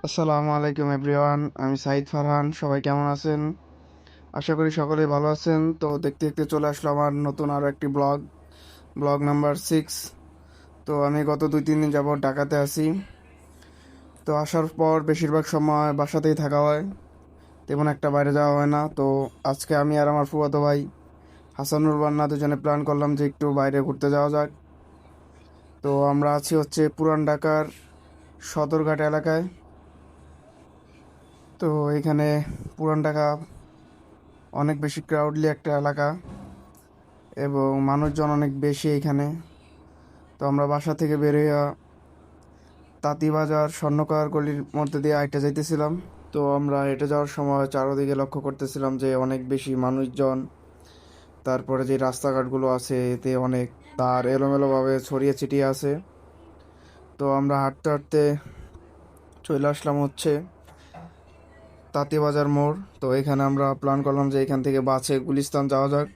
আসসালামু আলাইকুম এভরিওয়ান, আমি সাইদ ফারহান। সবাই কেমন আছেন? আশা করি সকলেই ভালো আছেন। তো দেখতে দেখতে চলে আসলো আমার নতুন আরও একটি ব্লগ নাম্বার 6। তো আমি গত 2-3 দিন যাবৎ ঢাকাতে আছি। তো আসার পর বেশিরভাগ সময় বাসাতেই থাকা হয়, তেমন একটা বাইরে যাওয়া হয় না। তো আজকে আমি আর আমার ফুফাতো ভাই হাসানুর বান্না দুজনে প্ল্যান করলাম যে একটু বাইরে ঘুরতে যাওয়া যাক। তো আমরা আছি হচ্ছে পুরান ঢাকার সদরঘাট এলাকায়। তো এখানে পুরান ঢাকা অনেক বেশি ক্রাউডলি একটা এলাকা এবং মানুষজন অনেক বেশি এখানে। তো আমরা বাসা থেকে বেরিয়ে তাঁতীবাজার স্বর্ণকার গলির মধ্যে দিয়ে হাঁটতে যাইতেছিলাম। তো আমরা হেঁটে যাওয়ার সময় চারদিকে লক্ষ্য করতেছিলাম যে অনেক বেশি মানুষজন, তারপরে যে রাস্তাঘাটগুলো আছে এতে অনেক তার এলোমেলোভাবে ছড়িয়ে ছিটিয়ে আছে। তো আমরা হাঁটতে হাঁটতে চলে আসলাম হচ্ছে তাঁতীবাজার মোড়। তো এখানে আমরা প্ল্যান করলাম যে এখান থেকে বাসে গুলিস্তান যাওয়া যাক।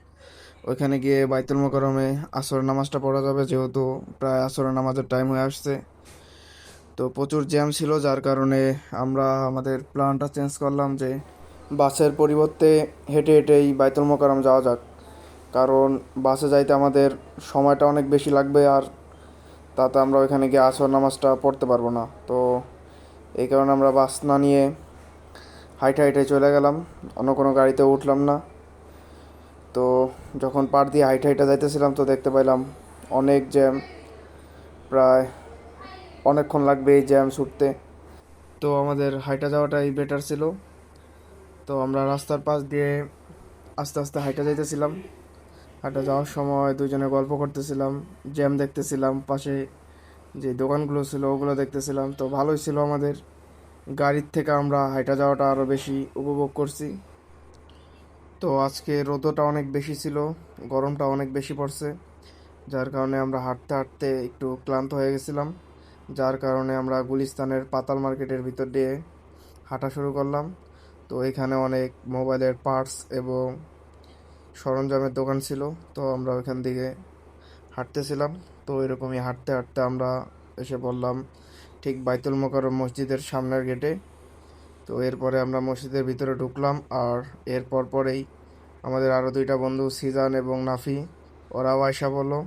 ওইখানে গিয়ে বাইতুল মোকাররমে আসরের নামাজটা পড়া যাবে, যেহেতু প্রায় আসরের নামাজের টাইম হয়ে আসছে। তো প্রচুর জ্যাম ছিল, যার কারণে আমরা আমাদের প্ল্যানটা চেঞ্জ করলাম যে বাসের পরিবর্তে হেঁটে হেঁটেই বাইতুল মোকাররম যাওয়া যাক। কারণ বাসে যাইতে আমাদের সময়টা অনেক বেশি লাগবে, আর তাতে আমরা ওইখানে গিয়ে আসর নামাজটা পড়তে পারবো না। তো এই কারণে আমরা বাস না নিয়ে হাইটে হাইটে চলে গেলাম, অন্য কোনো গাড়িতে উঠলাম না। তো যখন পার দিয়ে হাইটে হাইটে যাইতেছিলাম তো দেখতে পাইলাম অনেক জ্যাম, প্রায় অনেকক্ষণ লাগবে এই জ্যাম ছুটতে। তো আমাদের হাইটা যাওয়াটাই বেটার ছিল। তো আমরা রাস্তার পাশ দিয়ে আস্তে আস্তে হাইটা যাইতেছিলাম। হাইটা যাওয়ার সময় দুজনে গল্প করতেছিলাম, জ্যাম দেখতেছিলাম, পাশে যে দোকানগুলো ছিল ওগুলো দেখতেছিলাম। তো ভালোই ছিল আমাদের। গাড়ির থেকে আমরা হাইটা যাওয়াটা আরও বেশি উপভোগ করছি। তো আজকে রোদটা অনেক বেশি ছিল, গরমটা অনেক বেশি পড়ছে, যার কারণে আমরা হাঁটতে হাঁটতে একটু ক্লান্ত হয়ে গেছিলাম। যার কারণে আমরা গুলিস্তানের পাতাল মার্কেটের ভিতর দিয়ে হাঁটা শুরু করলাম। তো এখানে অনেক মোবাইলের পার্টস এবং সরঞ্জামের দোকান ছিল। তো আমরা ওইখান দিকে হাঁটতেছিলাম। তো এরকমই হাঁটতে হাঁটতে আমরা এসে পড়লাম ঠিক বাইতুল মোকাররম মসজিদের সামনের গেটে। তো এরপরে আমরা মসজিদের ভিতরে ঢুকলাম, আর এরপর পরেই আমাদের আরও দুইটা বন্ধু সিজান এবং নাফি ওরাও আয়সা বললো।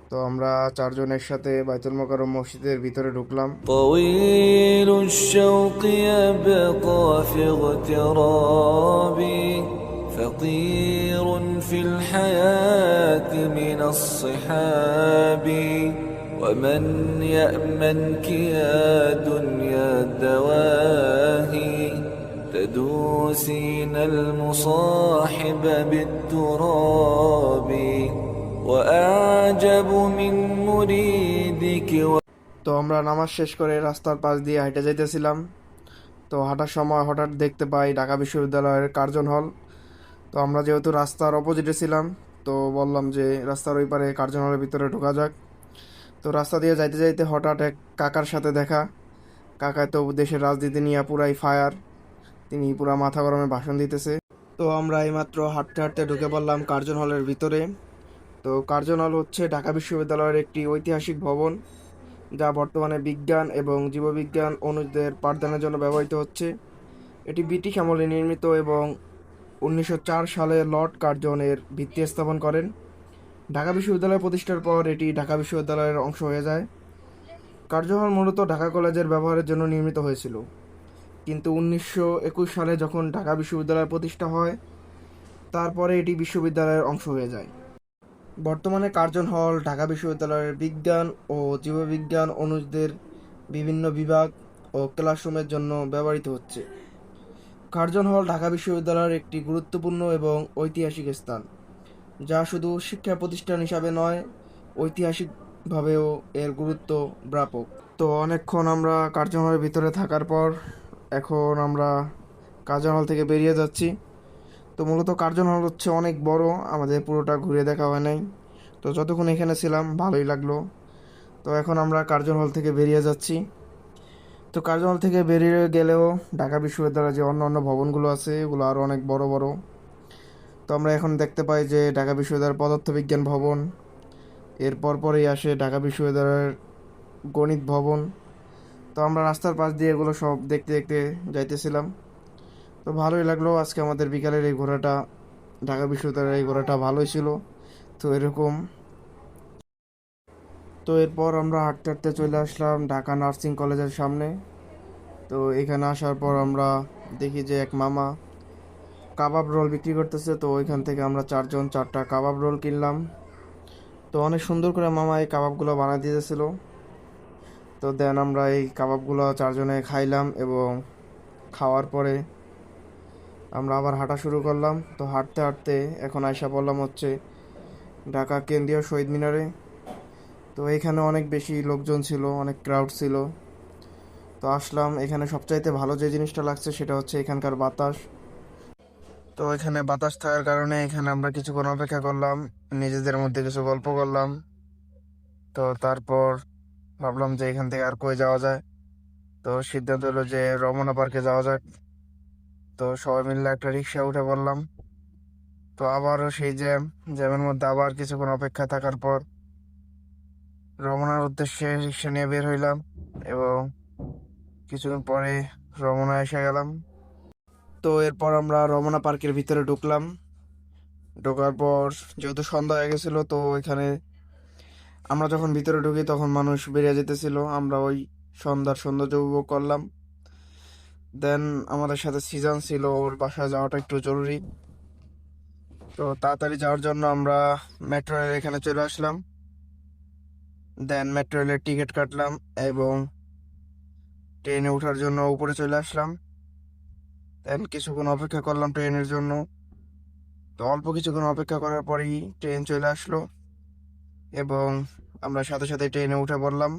তো আমরা চারজন একসাথে বাইতুল মোকাররম মসজিদের ভিতরে ঢুকলাম। طويل الشوق يبقى في اغترابي فقير في الحياة من الصحاب ومن يأمنك يا دنيا الدواهي تدوسين المصاحب بالتراب وأعجب من مريدك. তো আমরা নামাজ শেষ করে রাস্তার পাশ দিয়ে হেঁটে যাইতেছিলাম। তো হাঁটার সময় হঠাৎ দেখতে পাই ঢাকা বিশ্ববিদ্যালয়ের কার্জন হল। তো আমরা যেহেতু রাস্তার অপোজিটে ছিলাম, তো বললাম যে রাস্তার ওই পারে কার্জন হলের ভিতরে ঢোকা যাক। তো রাস্তা দিয়ে যাইতে যাইতে হঠাৎ এক কাকার সাথে দেখা। কাকায় তো দেশের রাজনীতি নিয়ে পুরাই ফায়ার, তিনি পুরা মাথা গরমে ভাষণ দিতেছে। তো আমরা এইমাত্র হাঁটতে হাঁটতে ঢুকে পড়লাম কার্জন হলের ভিতরে। তো কার্জন হল হচ্ছে ঢাকা বিশ্ববিদ্যালয়ের একটি ঐতিহাসিক ভবন, যা বর্তমানে বিজ্ঞান এবং জীববিজ্ঞান অনুষদের পাঠদানের জন্য ব্যবহৃত হচ্ছে। এটি ব্রিটিশ আমলে নির্মিত এবং 1904 সালে লর্ড কার্জন এর ভিত্তি স্থাপন করেন। ঢাকা বিশ্ববিদ্যালয় প্রতিষ্ঠার পর এটি ঢাকা বিশ্ববিদ্যালয়ের অংশ হয়ে যায়। কার্জন হল মূলত ঢাকা কলেজের ব্যবহারের জন্য নির্মিত হয়েছিল, কিন্তু 1921 সালে যখন ঢাকা বিশ্ববিদ্যালয় প্রতিষ্ঠা হয় তারপরে এটি বিশ্ববিদ্যালয়ের অংশ হয়ে যায়। বর্তমানে কার্জন হল ঢাকা বিশ্ববিদ্যালয়ের বিজ্ঞান ও জীববিজ্ঞান অনুষদের বিভিন্ন বিভাগ ও ক্লাসরুমের জন্য ব্যবহৃত হচ্ছে। কার্জন হল ঢাকা বিশ্ববিদ্যালয়ের একটি গুরুত্বপূর্ণ এবং ঐতিহাসিক স্থান, যা শুধু শিক্ষা প্রতিষ্ঠান হিসাবে নয়, ঐতিহাসিকভাবেও এর গুরুত্ব ব্যাপক। তো অনেকক্ষণ আমরা কার্জন হলের ভিতরে থাকার পর এখন আমরা কার্জন হল থেকে বেরিয়ে যাচ্ছি। তো মূলত কার্জন হল হচ্ছে অনেক বড়, আমাদের পুরোটা ঘুরে দেখা হয় নাই। তো যতক্ষণ এখানে ছিলাম ভালোই লাগলো। তো এখন আমরা কার্জন হল থেকে বেরিয়ে যাচ্ছি। তো কার্জন হল থেকে বেরিয়ে গেলেও ঢাকা বিশ্ববিদ্যালয়ের যে অন্য অন্য ভবনগুলো আছে এগুলো আরও অনেক বড় বড়। তো আমরা এখন দেখতে পাই যে ঢাকা বিশ্ববিদ্যালয়ের পদার্থবিজ্ঞান ভবন, এরপর পরেই আসে ঢাকা বিশ্ববিদ্যালয়ের গণিত ভবন, তো আমরা রাস্তার পাশ দিয়ে এগুলো সব দেখতে দেখতে যাইতেছিলাম। তো ভালোই লাগলো আজকে আমাদের বিকালের এই ঘোরাটা, ঢাকা বিশ্ববিদ্যালয়ের এই ঘোরাটা ভালোই ছিল। তো এরকম, তো এরপর আমরা হাঁটতে হাঁটতে চলে আসলাম ঢাকা নার্সিং কলেজের সামনে। তো এখানে আসার পর আমরা দেখি যে এক মামা কাবাব রোল বিক্রি করতেছে। তো ওইখান থেকে আমরা চারজন 4টা কাবাব রোল কিনলাম। তো অনেক সুন্দর করে মামা এই কাবাবগুলো বানিয়ে দিতেছিল। তো দেন আমরা এই কাবাবগুলো চারজনে খাইলাম এবং খাওয়ার পরে আমরা আবার হাঁটা শুরু করলাম। তো হাঁটতে হাঁটতে এখন আইসা পড়লাম হচ্ছে ঢাকা কেন্দ্রীয় শহীদ মিনারে। তো এখানে অনেক বেশি লোকজন ছিল, অনেক ক্রাউড ছিল। তো আসলাম, এখানে সবচাইতে ভালো যে জিনিসটা লাগছে সেটা হচ্ছে এখানকার বাতাস। তো এখানে বাতাস থাকার কারণে এখানে আমরা কিছুক্ষণ অপেক্ষা করলাম, নিজেদের মধ্যে কিছু গল্প করলাম। তো তারপর ভাবলাম যে এখান থেকে আর কই যাওয়া যায়। তো সিদ্ধান্ত হলো যে রমনা পার্কে যাওয়া যাক। তো সবাই মিলে একটা রিক্সা উঠে পড়লাম। তো আবারও সেই জ্যামের মধ্যে আবার কিছুক্ষণ অপেক্ষা থাকার পর রমনার উদ্দেশ্যে রিক্সা নিয়ে বের হইলাম এবং কিছুক্ষণ পরে রমনা এসে গেলাম। তো এরপর আমরা রমনা পার্কের ভিতরে ঢুকলাম। ঢোকার পর যেহেতু সন্ধ্যা হয়ে গেছিল, তো এখানে আমরা যখন ভিতরে ঢুকি তখন মানুষ বেরিয়ে যেতেছিল, আমরা ওই সন্ধ্যার সৌন্দর্য উপভোগ করলাম। দেন আমাদের সাথে সিজন ছিল, ওর বাসায় যাওয়াটা একটু জরুরি। তো তাড়াতাড়ি যাওয়ার জন্য আমরা মেট্রো রেল এখানে চলে আসলাম। দেন মেট্রো রেলের টিকিট কাটলাম এবং ট্রেনে ওঠার জন্য উপরে চলে আসলাম। দেন কিছুক্ষণ অপেক্ষা করলাম ট্রেনের জন্য। তো অল্প কিছুক্ষণ অপেক্ষা করার পরেই ট্রেন চলে আসলো এবং আমরা সাথে সাথে ট্রেনে উঠে পড়লাম।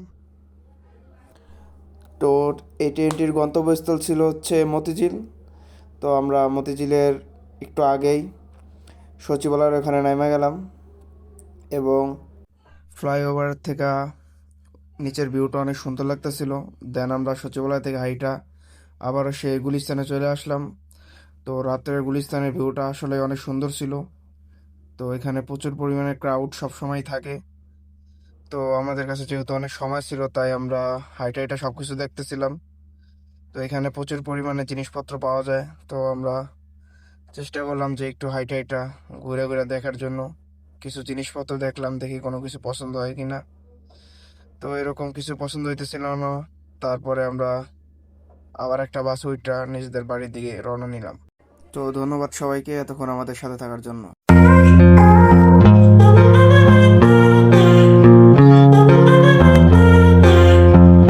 তো এই ট্রেনটির গন্তব্যস্থল ছিল হচ্ছে মতিঝিল। তো আমরা মতিঝিলের একটু আগেই সচিবালয়ের ওখানে নেমে গেলাম এবং ফ্লাইওভার থেকে নিচের ভিউটা অনেক সুন্দর লাগতেছিল। দেন আমরা সচিবালয় থেকে হাইটা আবারও সেই গুলিস্তানে চলে আসলাম। তো রাত্রের গুলিস্তানের ভিউটা আসলে অনেক সুন্দর ছিল। তো এখানে প্রচুর পরিমাণে ক্রাউড সবসময় থাকে। তো আমাদের কাছে যেহেতু অনেক সময় ছিল তাই আমরা হাইটা হাইটা সব কিছু দেখতেছিলাম। তো এখানে প্রচুর পরিমাণে জিনিসপত্র পাওয়া যায়। তো আমরা চেষ্টা করলাম যে একটু হাইটা হাইটা ঘুরে ঘুরে দেখার জন্য। কিছু জিনিসপত্র দেখলাম, দেখি কোনো কিছু পছন্দ হয় কিনা। তো এরকম কিছু পছন্দ হইতেছিল না। তারপরে আমরা আবার একটা বাস উইঠা নিজেদের বাড়ির দিকে রওনা নিলাম। তো ধন্যবাদ সবাইকে এতক্ষণ আমাদের সাথে থাকার জন্য।